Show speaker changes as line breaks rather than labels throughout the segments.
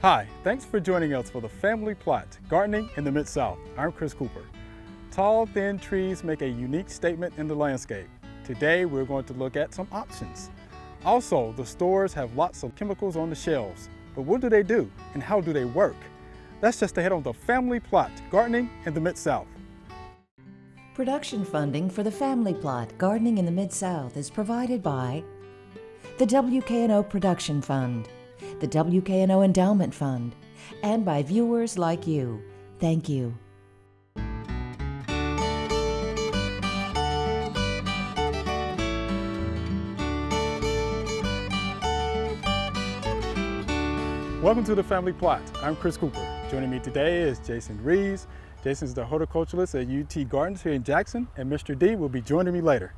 Hi, thanks for joining us for the Family Plot, Gardening in the Mid-South. I'm Chris Cooper. Tall, thin trees make a unique statement in the landscape. Today, we're going to look at some options. Also, the stores have lots of chemicals on the shelves, but what do they do and how do they work? That's just ahead on the Family Plot, Gardening in the Mid-South.
Production funding for the Family Plot, Gardening in the Mid-South is provided by the WKNO Production Fund, the WKNO Endowment Fund, and by viewers like you. Thank you.
Welcome to the Family Plot. I'm Chris Cooper. Joining me today is Jason Rees. Jason's the horticulturalist at UT Gardens here in Jackson, and Mr. D will be joining me later.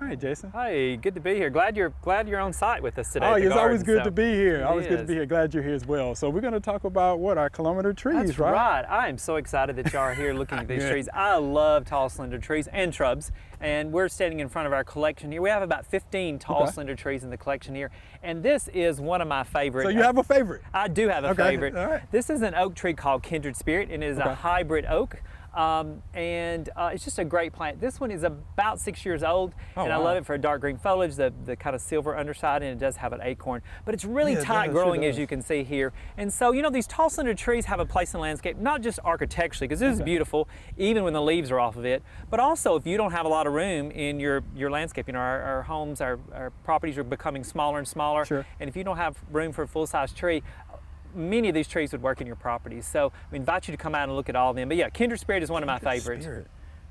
All right, Jason.
Hi, good to be here. Glad you're on site with us today.
Oh,
at the
it's always
garden,
good to be here. Always good to
is.
be here. Glad you're here as well. So we're going to talk about what, our kilometer trees,
That's
right?
right. I am so excited that y'all are here looking at these
Good.
trees. I love tall, slender trees and shrubs, and we're standing in front of our collection here. We have about 15 tall,
Okay.
slender trees in the collection here, and this is one of my favorite.
So you have a favorite?
I do have a
Okay,
favorite.
all right.
This is an oak tree called Kindred Spirit, and it is
Okay.
a hybrid oak. It's just a great plant. This one is about 6 years old,
Oh,
and I
wow.
love it for dark green foliage, the kind of silver underside, and it does have an acorn. But it's really
Yeah, it
tight
does, sure
growing, as
does.
you can see here. And so, you know, these tall, slender trees have a place in the landscape, not just architecturally, because this is
Okay.
beautiful, even when the leaves are off of it, but also if you don't have a lot of room in your landscape. You know, our homes, our properties are becoming smaller and smaller,
Sure.
and if you don't have room for a full-size tree, many of these trees would work in your properties. So we invite you to come out and look at all of them. But yeah, Kindred Spirit is one of my favorites.
Spirit.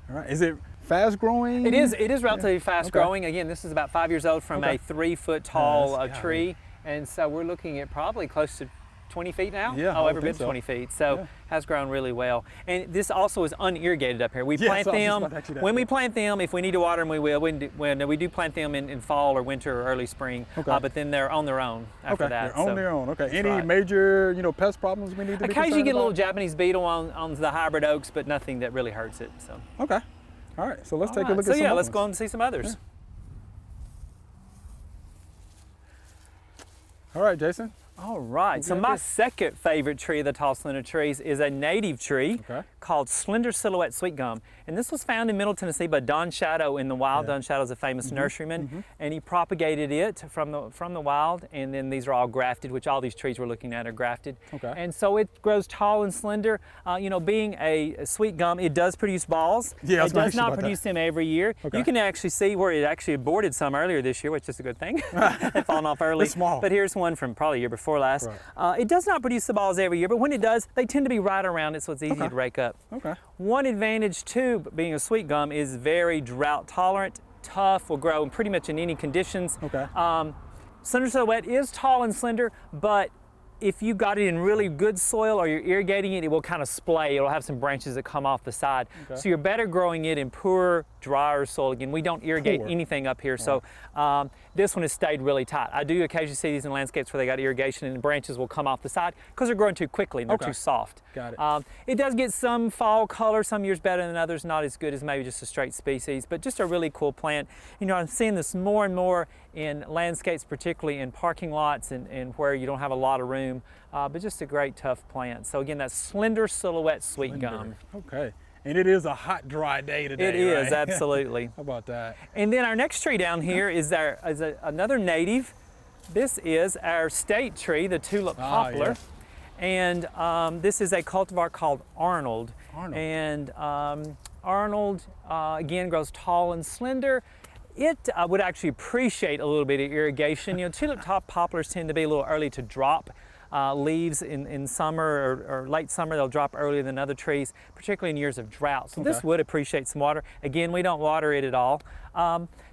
All right. Is it fast growing?
It is relatively fast
Okay.
growing. Again, this is about 5 years old from
Okay.
a 3-foot tall
Nice.
tree. And so we're looking at probably close to 20 feet now.
Yeah, I
Oh,
would
every
think
bit
so.
20 feet. So
Yeah.
has grown really well. And this also is unirrigated up here. We
Yeah,
plant
so I was just
them,
about to ask you that.
when we plant them, if we need to water them, we will. When we do plant them in fall or winter or early spring,
Okay.
but then they're on their own after
Okay,
that.
they're on
So
their own. Okay. Any
right.
major, pest problems we need to be
occasionally
concerned
get a little
about?
Japanese beetle on the hybrid oaks, but nothing that really hurts it. So.
Okay. All right. So let's
All
take a
right.
look
So
at some
yeah,
other
let's go
ones.
on and see some others.
All right, Jason.
All right, so
got
my
this?
second favorite tree of the tall, slender trees is a native tree
Okay.
called Slender Silhouette Sweet Gum. And this was found in Middle Tennessee by Don Shadow in the wild.
Yeah.
Don Shadow's a famous nurseryman, and he propagated it from the wild, and then these are all grafted, which all these trees we're looking at are grafted.
Okay.
And so it grows tall and slender. Being a sweet gum, it does produce balls.
Yeah, I was
it
gonna
does
ask you
not
about that.
produce them every year.
Okay.
You can actually see where it actually aborted some earlier this year, which is a good thing. They've fallen off early.
They're small.
But here's one from probably year before last.
Right.
It does not produce the balls every year, but when it does, they tend to be right around it, so it's easy
Okay.
to rake up.
Okay.
One advantage too, being a sweet gum, is very drought tolerant, tough, will grow in pretty much in any conditions.
Okay.
Slender Silhouette is tall and slender, but if you got it in really good soil or you're irrigating it, it will kind of splay. It'll have some branches that come off the side.
Okay.
So you're better growing it in poor, drier soil. Again, we don't irrigate
Poor.
anything up here, so this one has stayed really tight. I do occasionally see these in landscapes where they got irrigation and the branches will come off the side because they're growing too quickly and they're
Okay.
too soft.
Got it.
It does get some fall color, some years better than others, not as good as maybe just a straight species, but just a really cool plant. You know, I'm seeing this more and more in landscapes, particularly in parking lots and where you don't have a lot of room, but just a great tough plant. So again, that's Slender Silhouette Sweet Gum.
Okay. And it is a hot, dry day today.
It is,
right?
absolutely.
How about that?
And then our next tree down here is another native. This is our state tree, the tulip poplar.
yeah.
And this is a cultivar called Arnold.
Arnold.
And Arnold, again, grows tall and slender. It would actually appreciate a little bit of irrigation. You know, tulip top poplars tend to be a little early to drop leaves in summer or late summer. They'll drop earlier than other trees, particularly in years of drought. So this
Okay.
would appreciate some water. Again, we don't water it at all.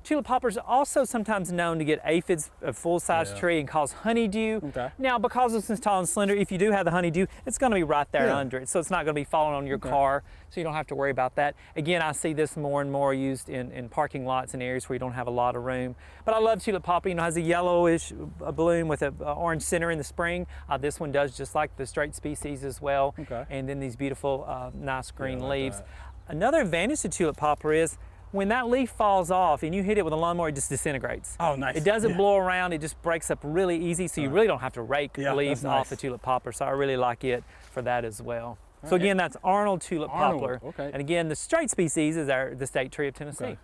Tulip poplars are also sometimes known to get aphids, a full-size
Yeah.
tree, and cause honeydew.
Okay.
Now, because it's tall and slender, if you do have the honeydew, it's going to be right there
Yeah.
under it. So it's not going to be falling on your
Okay.
car, so you don't have to worry about that. Again, I see this more and more used in parking lots and areas where you don't have a lot of room. But I love tulip poplar. You know, it has a yellowish bloom with a orange center in the spring. This one does just like the straight species as well.
Okay.
And then these beautiful, nice green
like
leaves.
that.
Another advantage to tulip poplar is when that leaf falls off and you hit it with a lawnmower, it just disintegrates.
Oh, nice.
It doesn't blow around, it just breaks up really easy, so you really don't have to rake the leaves
that's nice.
off the tulip poplar, so I really like it for that as well. So again, that's Arnold tulip poplar.
Okay.
And again, the straight species is the state tree of Tennessee.
Okay.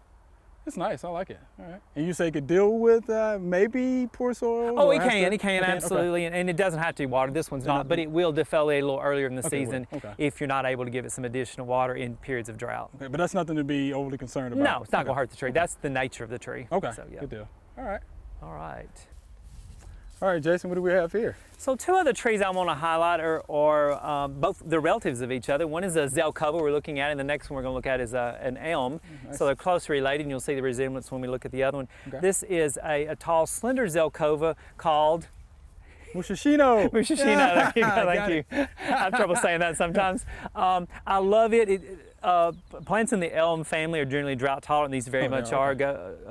It's nice. I like it. All right. And you say it could deal with maybe poor soil?
Oh,
or
it
has
can.
to-
It can,
okay.
absolutely. And it doesn't have to be watered. This one's not, but it will defoliate a little earlier in the
Okay,
season
okay.
if you're not able to give it some additional water in periods of drought.
Okay, but that's nothing to be overly concerned about.
No, it's not
Okay.
going to hurt the tree. That's the nature of the tree.
Okay.
So, yeah.
Good deal. All right.
All right.
All right, Jason, what do we have here?
So two other trees I want to highlight are both the relatives of each other. One is a Zelkova we're looking at, and the next one we're going to look at is an elm.
Nice.
So they're closely related, and you'll see the resemblance when we look at the other one.
Okay.
This is a tall, slender Zelkova called
Mushishino.
Mushishino. There you go,
Got
thank you. I have trouble saying that sometimes. I love it. Plants in the elm family are generally drought tolerant. These very much
yeah,
are.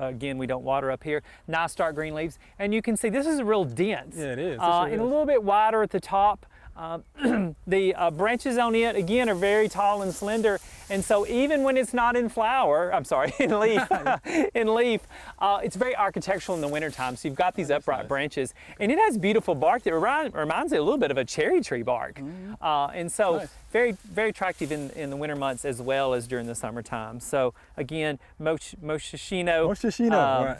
Again, we don't water up here. Nice dark green leaves. And you can see this is real dense.
Yeah, it is. It sure
And
is.
a little bit wider at the top. The branches on it, again, are very tall and slender. And so even when it's not in flower, I'm sorry, in leaf, it's very architectural in the wintertime. So you've got these upright
nice.
branches. And it has beautiful bark that reminds me a little bit of a cherry tree bark. And so
Nice.
very, very attractive in the winter months as well as during the summertime. So again, Mushishino
Mushishino, right.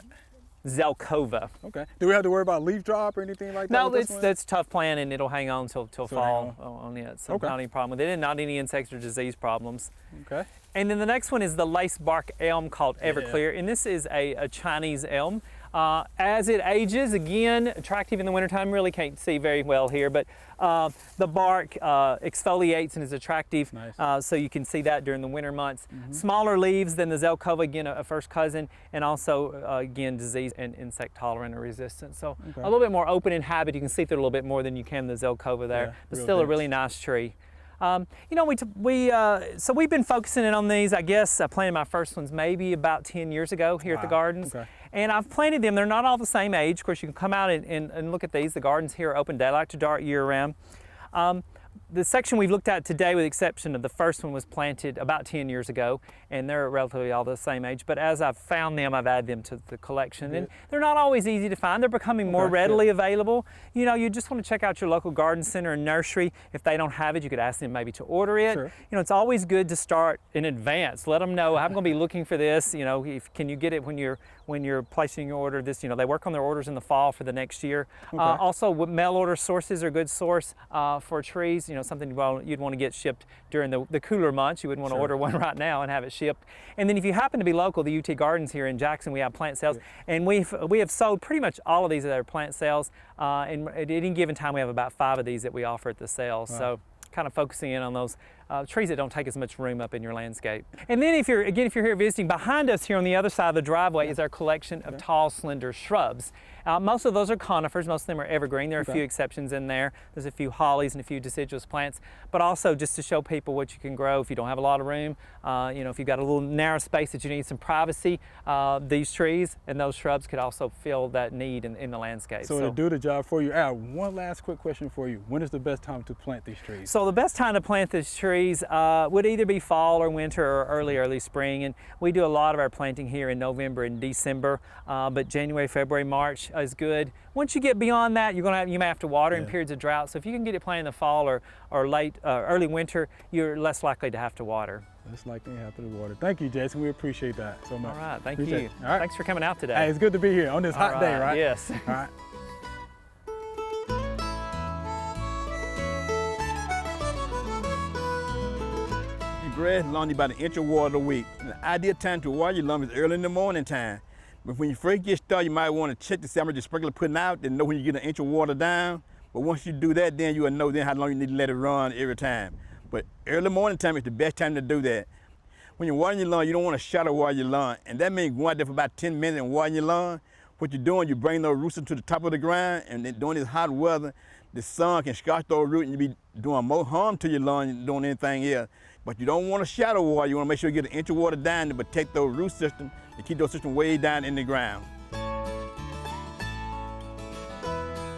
Zelkova.
Okay. Do we have to worry about leaf drop or anything like that?
No,
with this one?
that's tough plant and it'll hang on till
hang
fall on it. So
Okay.
not any problem with it, and not any insects or disease problems.
Okay.
And then the next one is the lace bark elm called Everclear, and this is a Chinese elm. As it ages, again, attractive in the wintertime, really can't see very well here, but the bark exfoliates and is attractive,
Nice.
so you can see that during the winter months. Smaller leaves than the Zelkova, again, a first cousin, and also, again, disease and insect tolerant or resistant. So
Okay.
a little bit more open in habit. You can see through it a little bit more than you can the Zelkova there,
Yeah,
but
real
still a
dense.
really nice tree. You know, so we've been focusing in on these. I guess I planted my first ones maybe about 10 years ago here at the
Wow,
gardens.
okay.
And I've planted them. They're not all the same age. Of course, you can come out and look at these. The gardens here are open daylight to dark year round. The section we've looked at today, with the exception of the first one, was planted about 10 years ago, and they're relatively all the same age. But as I've found them, I've added them to the collection. And they're not always easy to find. They're becoming more
Okay,
readily available. You know, you just want to check out your local garden center and nursery. If they don't have it, you could ask them maybe to order it.
Sure.
You know, it's always good to start in advance. Let them know, I'm going to be looking for this. You know, can you get it when you're placing your order? This, you know, they work on their orders in the fall for the next year. Also, mail order sources are a good source for trees. You know, something you'd want to get shipped during the cooler months. You wouldn't want to order one right now and have it shipped. And then if you happen to be local, the UT Gardens here in Jackson, we have plant sales, and we have sold pretty much all of these at our plant sales. And at any given time, we have about 5 of these that we offer at the sales. So kind of focusing in on those trees that don't take as much room up in your landscape. And then if you're here visiting, behind us here on the other side of the driveway is our collection of tall, slender shrubs. Most of those are conifers, most of them are evergreen. There are a few exceptions in there. There's a few hollies and a few deciduous plants, but also just to show people what you can grow if you don't have a lot of room. You know, if you've got a little narrow space that you need some privacy, these trees and those shrubs could also fill that need in the landscape.
So to do the job for you, Al, one last quick question for you. When is the best time to plant these trees?
So the best time to plant these trees would either be fall or winter or early spring. And we do a lot of our planting here in November and December, but January, February, March is good. Once you get beyond that, you may have to water in periods of drought. So if you can get it planted in the fall or early winter, you're less likely to have to water.
It's like they have to the water. Thank you, Jason. We appreciate that so much.
All right, thank
Appreciate
you.
it. All right.
Thanks for coming out today.
Hey, it's good to be here on this hot day, right?
Yes.
All right.
Grass lawn about an inch of water a week. And the ideal time to water your lawn is early in the morning time. But when you first get started, you might want to check to see how much the sprinkler putting out and know when you get an inch of water down. But once you do that, then you'll know then how long you need to let it run every time. But early morning time is the best time to do that. When you're watering your lawn, you don't want to shadow water your lawn. And that means going out there for about 10 minutes and watering your lawn. What you're doing, you bring those roots to the top of the ground, and then during this hot weather, the sun can scorch those roots and you be doing more harm to your lawn than doing anything else. But you don't want to shadow water. You want to make sure you get an inch of water down to protect those root systems and keep those systems way down in the ground.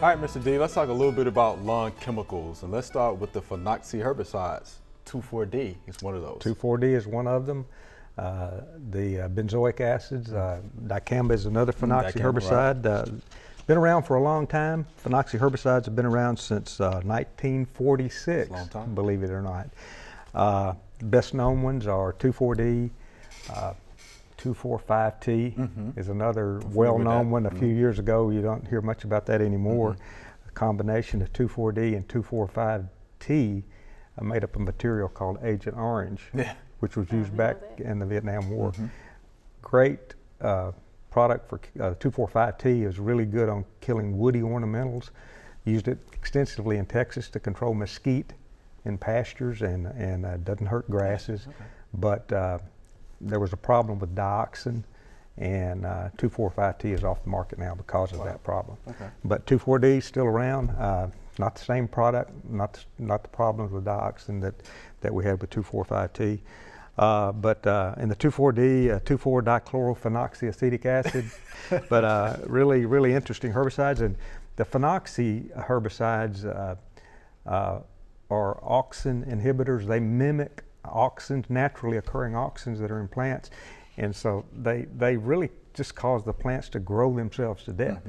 All right, Mr. D, let's talk a little bit about lawn chemicals, and let's start with the phenoxy herbicides. 2,4-D is one of those.
2,4-D is one of them. The benzoic acids, dicamba is another phenoxy
dicamba,
herbicide. Been around for a long time. Phenoxy herbicides have been around since 1946,
That's a long time.
believe it or not. Best known ones are 2,4-D, 2,4,5-T is another well-known one. A few years ago, you don't hear much about that anymore. A combination of 2,4-D and 2,4,5-T made up a material called Agent Orange, which was used back in the Vietnam War. Great product for 2,4,5-T is really good on killing woody ornamentals. Used it extensively in Texas to control mesquite in pastures and doesn't hurt grasses. But there was a problem with dioxin, and 2,4,5-T is off the market now because of that problem. But 2,4-D is still around. Not the same product, not the problems with dioxin that we had with 2,4,5-T. But in the 2,4-D, 2,4-dichlorophonoxyacetic acid, but really, really interesting herbicides. And the phenoxy herbicides are auxin inhibitors. They mimic auxins, naturally occurring auxins that are in plants. And so they really just cause the plants to grow themselves to death.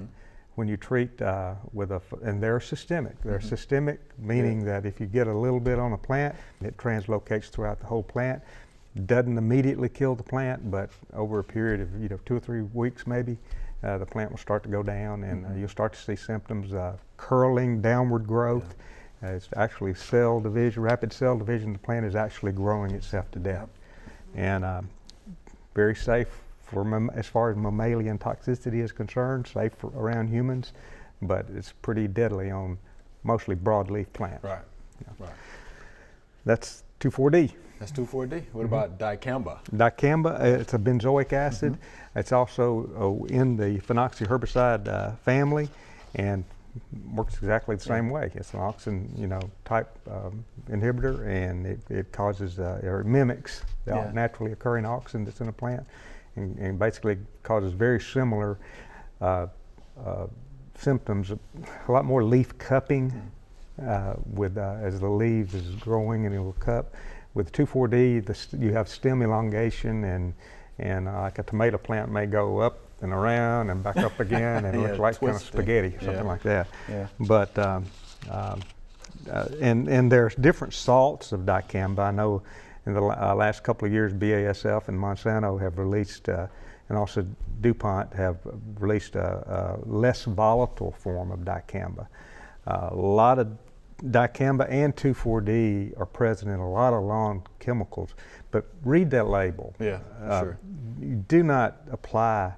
When you treat and they're systemic. They're systemic, meaning that if you get a little bit on a plant, it translocates throughout the whole plant. Doesn't immediately kill the plant, but over a period of 2 or 3 weeks maybe, the plant will start to go down, and you'll start to see symptoms of curling, downward growth. It's actually cell division, rapid cell division. The plant is actually growing itself to death, and very safe as far as mammalian toxicity is concerned, safe around humans, but it's pretty deadly on mostly broadleaf plants.
Right. Right.
That's 2,4-D.
That's 2,4-D. What about dicamba?
Dicamba, it's a benzoic acid. It's also in the phenoxy herbicide family, and works exactly the same way. It's an auxin, type inhibitor, and it causes or mimics the naturally occurring auxin that's in a plant, and basically causes very similar symptoms. A lot more leaf cupping as the leaf is growing and it will cup. With 2,4-D, you have stem elongation, and like a tomato plant may go up and around and back up again, and it looks like kind of spaghetti or something like that. But and there's different salts of dicamba. I know in the last couple of years, BASF and Monsanto have released, and also DuPont have released a less volatile form of dicamba. A lot of dicamba and 2,4-D are present in a lot of lawn chemicals, but read that label.
Sure.
You do not apply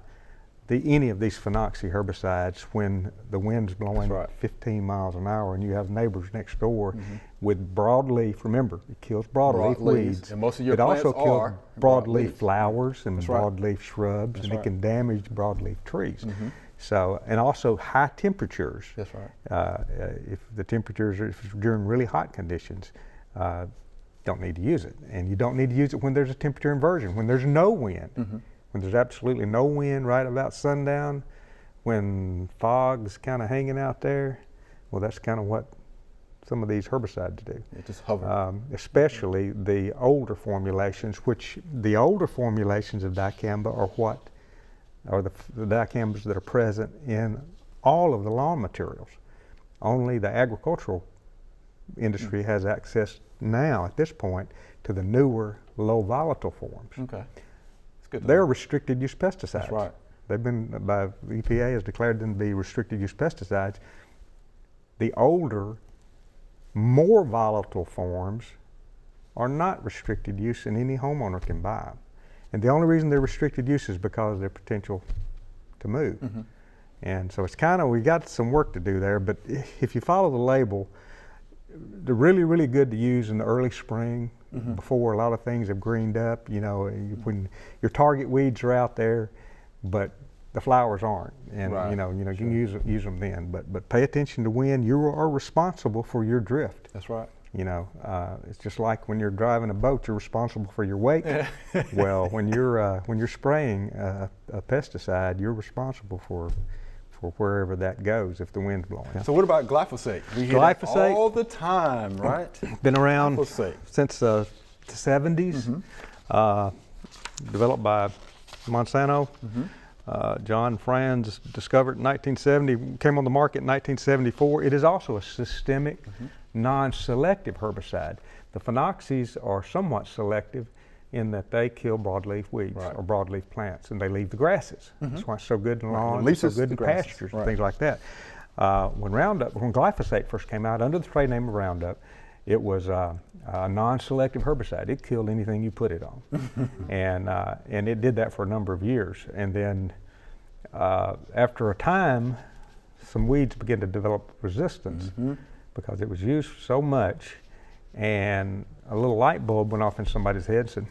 any of these phenoxy herbicides when the wind's blowing 15 miles an hour and you have neighbors next door with broadleaf. Remember, it kills broadleaf weeds.
And most of your
it
plants
also kills
are
broadleaf flowers and
That's right.
broadleaf shrubs,
That's
and
right.
it can damage broadleaf trees. So, and also high temperatures.
That's right.
If the temperatures are during really hot conditions, don't need to use it. And you don't need to use it when there's a temperature inversion, when there's no wind. When there's absolutely no wind right about sundown, when fog's kind of hanging out there, well, that's kind of what some of these herbicides do.
It just hover.
Especially the older formulations, which the older formulations of dicamba are what are the dicambas that are present in all of the lawn materials. Only the agricultural industry has access now at this point to the newer low volatile forms.
Okay. It's good.
They're restricted use pesticides.
That's right.
They've been, the EPA has declared them to be restricted use pesticides. The older, more volatile forms are not restricted use, and any homeowner can buy them. And the only reason they're restricted use is because of their potential to move. And so it's kind of, we got some work to do there, but if you follow the label, they're really, really good to use in the early spring before a lot of things have greened up. When your target weeds are out there, but the flowers aren't, and
Right.
you can use them then. But pay attention to when you are responsible for your drift.
That's right.
It's just like when you're driving a boat, you're responsible for your wake. Well, when you're spraying a pesticide, you're responsible for wherever that goes if the wind's blowing.
So what about glyphosate? We hear that
Glyphosate?
all the time, right?
Been around
Glyphosate.
since the 70s. developed by Monsanto. John Franz discovered in 1970, came on the market in 1974. It is also a systemic, non-selective herbicide. The phenoxys are somewhat selective in that they kill broadleaf weeds or broadleaf plants, and they leave the grasses. That's why it's so good in lawns, it's so good in pastures and things like that. When glyphosate first came out under the trade name of Roundup, it was a non-selective herbicide. It killed anything you put it on, and it did that for a number of years. And then after a time, some weeds began to develop resistance because it was used so much. And a little light bulb went off in somebody's head and said,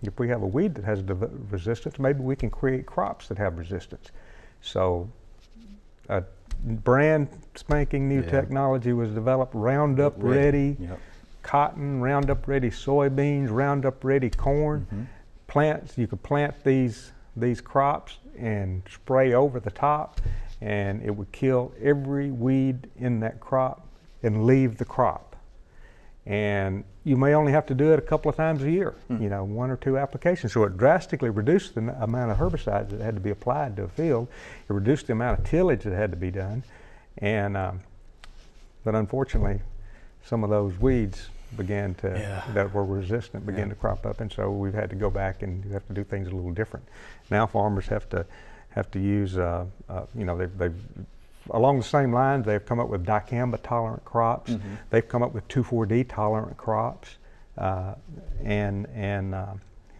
if we have a weed that has resistance, maybe we can create crops that have resistance. So a brand spanking new technology was developed, Roundup Ready cotton, Roundup Ready soybeans, Roundup Ready corn. Plants, you could plant these crops and spray over the top, and it would kill every weed in that crop and leave the crop. And you may only have to do it a couple of times a year, you know, 1 or 2 applications. So it drastically reduced the amount of herbicides that had to be applied to a field. It reduced the amount of tillage that had to be done. And, but unfortunately, some of those weeds began to, that were resistant, began to crop up. And so we've had to go back and you have to do things a little different. Now farmers have to use, you know, they've along the same lines, they've come up with dicamba tolerant crops. They've come up with 2,4-D tolerant crops, and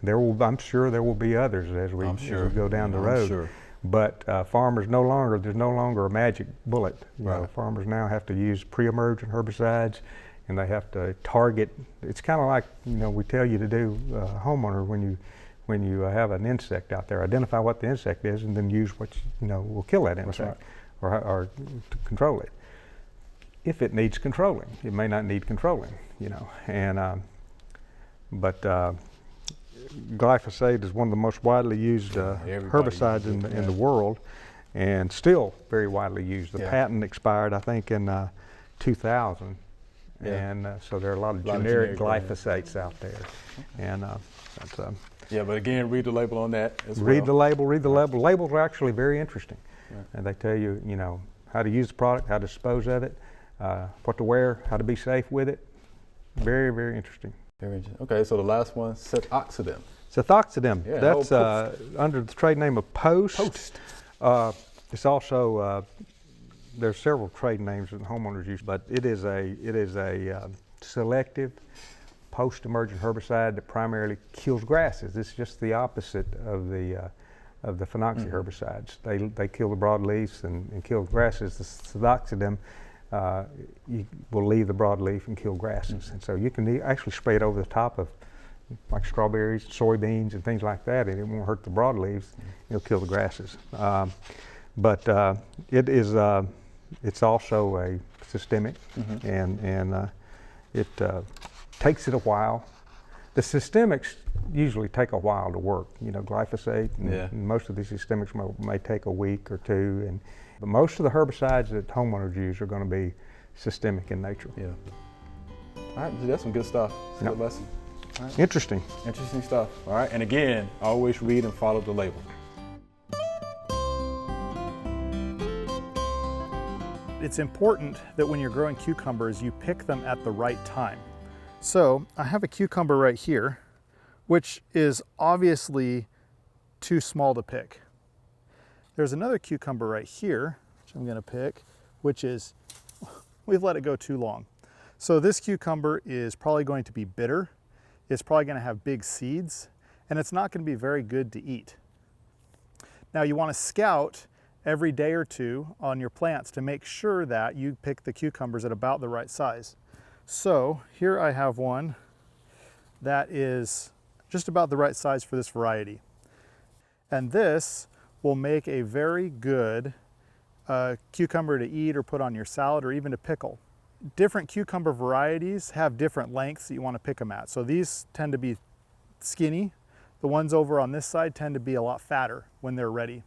there will, I'm sure there will be others as we go down the road. But farmers there's no longer a magic bullet. You know, farmers now have to use pre-emergent herbicides, and they have to target. It's kind of like, you know, we tell you to do, homeowner, when you have an insect out there, identify what the insect is, and then use what you know will kill that insect. Or to control it. If it needs controlling, it may not need controlling, you know. And but glyphosate is one of the most widely used herbicides in the world, and still very widely used. The patent expired, I think, in 2000, and so there are a lot of generic glyphosates out there, and that's.
But again, read the label on that as well.
Read the label. Labels are actually very interesting. And they tell you, you know, how to use the product, how to dispose of it, what to wear, how to be safe with it. Very, very interesting.
Very interesting. Okay, so the last one, Sethoxydim.
Sethoxydim. That's under the trade name of Post. It's also there's several trade names that homeowners use, but it is a selective post-emergent herbicide that primarily kills grasses. This is just the opposite of the phenoxy herbicides. They kill the broadleaves and kill grasses. The Sethoxydim will leave the broadleaf and kill grasses. And so you can actually spray it over the top of like strawberries, soybeans, and things like that, and it won't hurt the broadleaves. It'll kill the grasses. But it's also a systemic, and it takes it a while. The systemics usually take a while to work. You know, glyphosate and most of these systemics may take a week or two, but most of the herbicides that homeowners use are going to be systemic in nature.
All right, that's some good stuff. It's a good lesson. All right.
Interesting
stuff. All right, and again, always read and follow the label.
It's important that when you're growing cucumbers, you pick them at the right time. So I have a cucumber right here, which is obviously too small to pick. There's another cucumber right here, which I'm gonna pick, which is, we've let it go too long. So this cucumber is probably going to be bitter. It's probably gonna have big seeds, and it's not gonna be very good to eat. Now you wanna scout every day or two on your plants to make sure that you pick the cucumbers at about the right size. So here I have one that is just about the right size for this variety. And this will make a very good cucumber to eat or put on your salad or even to pickle. Different cucumber varieties have different lengths that you want to pick them at. So these tend to be skinny. The ones over on this side tend to be a lot fatter when they're ready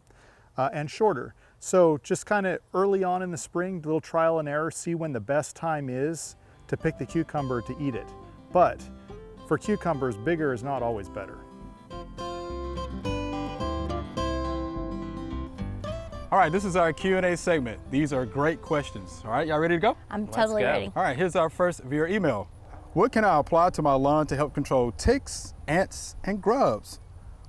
and shorter. So just kind of early on in the spring, a little trial and error, see when the best time is to pick the cucumber to eat it. But for cucumbers, bigger is not always better. All right, this is our Q&A segment. These are great questions. All right, y'all ready to go?
I'm totally
go.
ready.
All right, here's our first via email. What can I apply to my lawn to help control ticks, ants, and grubs?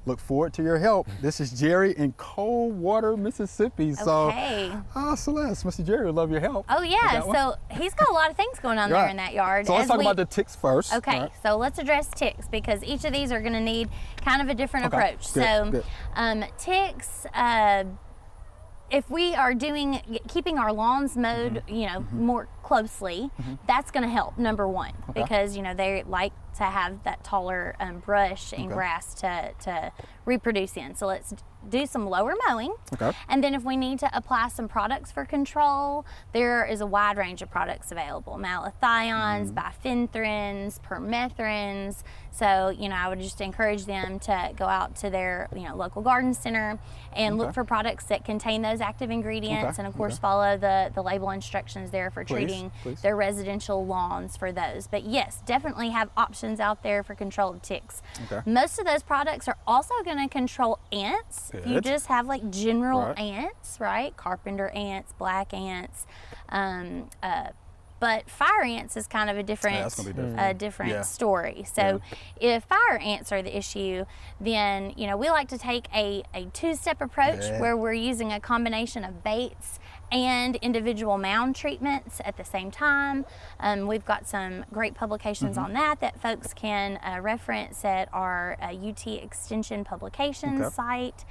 Look forward to your help. This is Jerry in Coldwater, Mississippi. So,
Okay.
Celeste, Mr. Jerry would love your help.
Oh
with
yeah,
that one.
so he's got a lot of things going on there
Right.
in that yard.
So let's
As
talk
we-
about the ticks first.
Okay,
All right.
so let's address ticks because each of these are going to need kind of a different
Okay,
approach.
good,
So,
good.
ticks. If we are keeping our lawns mowed, more closely, that's going to help. Number one, because they like to have that taller brush and grass to reproduce in. So let's do some lower mowing.
Okay.
And then if we need to apply some products for control, there is a wide range of products available. Malathions, bifenthrins, permethrins. So, I would just encourage them to go out to their, local garden center and look for products that contain those active ingredients,
Okay,
and of course follow the label instructions there for
Please,
treating
please.
their residential lawns for those. But yes, definitely have options out there for control of ticks.
Okay.
Most of those products are also going to control ants. If you
Good.
just have like general
Right.
ants, right? Carpenter ants, black ants. But fire ants is kind of a different,
that's gonna be different. Yeah.
story. So if fire ants are the issue, then we like to take a two-step approach where we're using a combination of baits and individual mound treatments at the same time. We've got some great publications on that folks can reference at our UT Extension Publications site.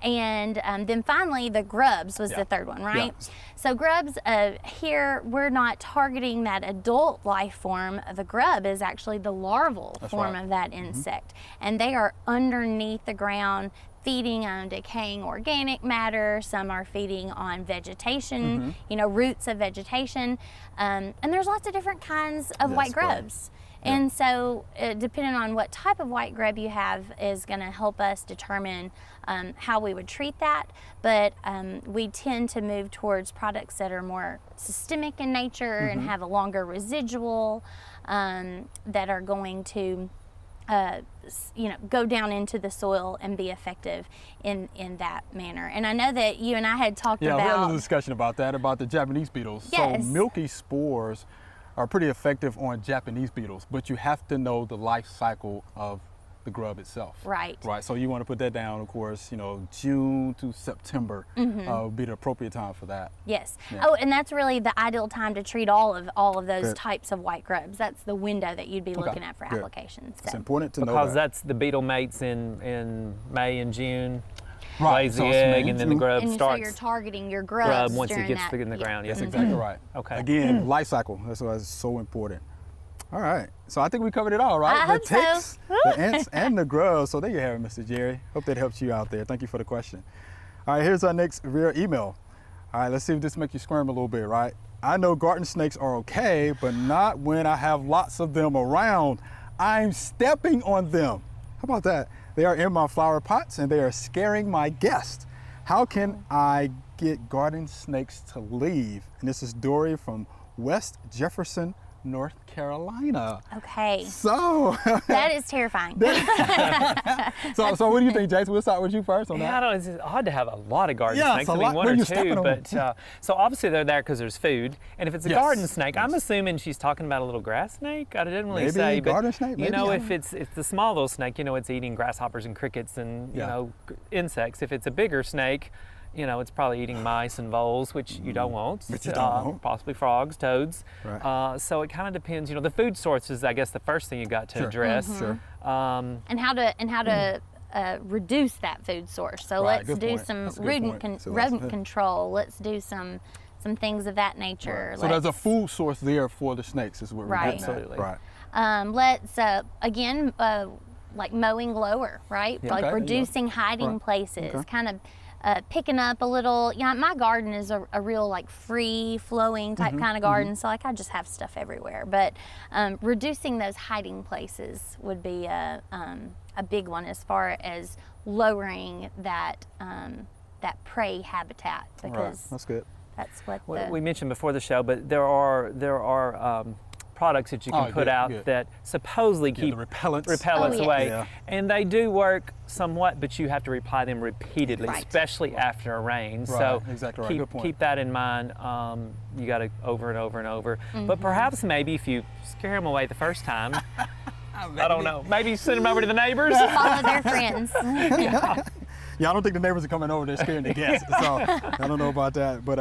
And then finally, the grubs was the third one, right?
Yeah.
So grubs, here we're not targeting that adult life form. The grub is actually the larval form
right.
of that insect. And they are underneath the ground feeding on decaying organic matter. Some are feeding on vegetation, roots of vegetation. And there's lots of different kinds of white
right.
grubs. And so depending on what type of white grub you have is going to help us determine how we would treat that. But we tend to move towards products that are more systemic in nature and have a longer residual, that are going to go down into the soil and be effective in that manner. And I know that you and I had talked
Yeah, we had a
about
discussion about that, about the Japanese beetles.
Yes.
So milky spores are pretty effective on Japanese beetles, but you have to know the life cycle of the grub itself.
Right.
Right. So you want to put that down, of course, June to September would be the appropriate time for that.
Yes.
Yeah.
Oh, and that's really the ideal time to treat all of those
Good.
types of white grubs. That's the window that you'd be
Okay,
looking at for
good.
applications.
It's
So.
important to know
Because
that.
that's the beetle mates in May and June,
Right,
lays
so
the
it's
egg,
May,
and then the
June.
grub
And so
starts.
you're targeting your grubs
grub once it
during
gets
that.
in the ground. Yes,
That's exactly right.
Okay.
Again, life cycle. That's why it's so important. All right. So I think we covered it all, right?
I
the
hope so.
ticks, the ants, and the grubs. So there you have it, Mr. Jerry. Hope that helps you out there. Thank you for the question. All right, here's our next via email. All right, let's see if this makes you squirm a little bit, right? I know garden snakes are okay, but not when I have lots of them around. I'm stepping on them. How about that? They are in my flower pots and they are scaring my guests. How can I get garden snakes to leave? And this is Dory from West Jefferson, North Carolina.
Okay.
So,
That is terrifying.
so what do you think, Jason? We'll start with you first on
Yeah, I
that.
don't know. It's odd to have a lot of garden
Yeah,
snakes.
it's a
I mean,
lot
one
when
or
you're stepping
two,
on them.
but so obviously they're there because there's food. And if it's a
Yes,
garden snake, I'm
yes.
assuming she's talking about a little grass snake. I didn't really
Maybe
say, but
garden snake, maybe, I
if
don't
it's the small little snake, it's eating grasshoppers and crickets and
Yeah.
insects. If it's a bigger snake, it's probably eating mice and voles, which you don't want.
Which you don't want.
Possibly frogs, toads.
Right.
So it kind of depends. The food source is, I guess, the first thing you got to
Sure.
address.
Sure.
and how to reduce that food source. So
Right,
let's
good
do
point.
some
That's a good point. So let's-
rodent control. Let's do some things of that nature.
So there's a
Let's-
food source there for the snakes, is what we're
Right.
getting at.
Absolutely.
Right.
Let's again like mowing lower, right?
Yeah.
Like
Okay.
reducing hiding
Right.
places,
Okay.
kind of picking up a little. My garden is a real like free flowing type kind of garden, so like I just have stuff everywhere. But reducing those hiding places would be a big one as far as lowering that that prey habitat,
Right.
because
That's good.
that's what
Well,
the
we mentioned before the show, but there are products that you can
Oh,
put
good,
out
good.
that supposedly
Yeah,
keep
the repellents.
repellents
Oh, yes.
away.
Yeah.
And they do work somewhat, but you have to reapply them repeatedly,
Right.
especially after a rain.
Right,
So
exactly right.
keep,
Good point.
keep that in mind. You got to over and over and over.
Mm-hmm.
But perhaps maybe if you scare them away the first time, I don't know, maybe send them over to the neighbors.
Follow their friends.
Yeah, I don't think the neighbors are coming over there scaring the guests. So I don't know about that. But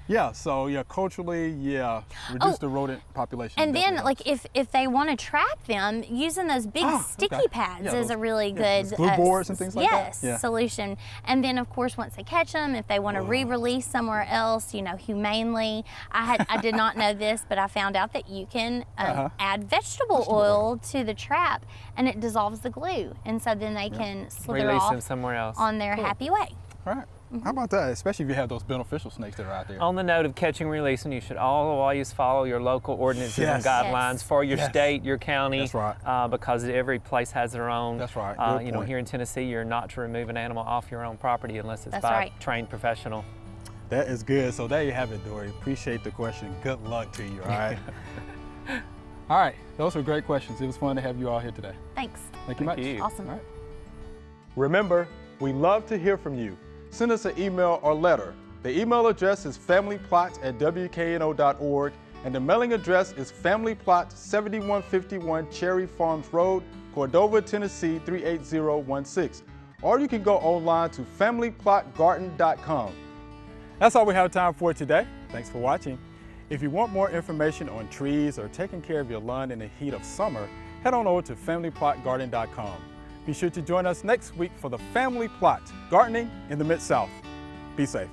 yeah, so yeah, culturally, yeah, reduce the rodent population.
And then,
definitely
like, if they want to trap them, using those big sticky
okay.
pads
Yeah,
is
those-
a really
yeah,
good
those glue boards and things like that.
yes,
Yeah.
solution. And then, of course, once they catch them, if they want to re-release somewhere else, you know, humanely. I did not know this, but I found out that you can add vegetable oil to the trap, and it dissolves the glue, and so then they can slither
Release them
off
somewhere else.
on their happy way.
All right. How about that? Especially if you have those beneficial snakes that are out there.
On the note of catching and releasing, you should always follow your local ordinances
Yes.
and guidelines
Yes.
for your
Yes.
state, your county.
That's right.
Because every place has their own.
That's right. Good
You know,
point.
here in Tennessee, you're not to remove an animal off your own property unless it's
That's
by
right.
a trained professional.
That is good. So there you have it, Dory. Appreciate the question. Good luck to you. All right. All right. Those were great questions. It was fun to have you all here today.
Thanks.
Thank you
Thank
much.
you.
Awesome.
All right.
Remember, we love to hear from you. Send us an email or letter. The email address is familyplot@wkno.org, and the mailing address is Family Plot, 7151 Cherry Farms Road, Cordova, Tennessee 38016. Or you can go online to familyplotgarden.com. That's all we have time for today. Thanks for watching. If you want more information on trees or taking care of your lawn in the heat of summer, head on over to familyplotgarden.com. Be sure to join us next week for the Family Plot, Gardening in the Mid-South. Be safe.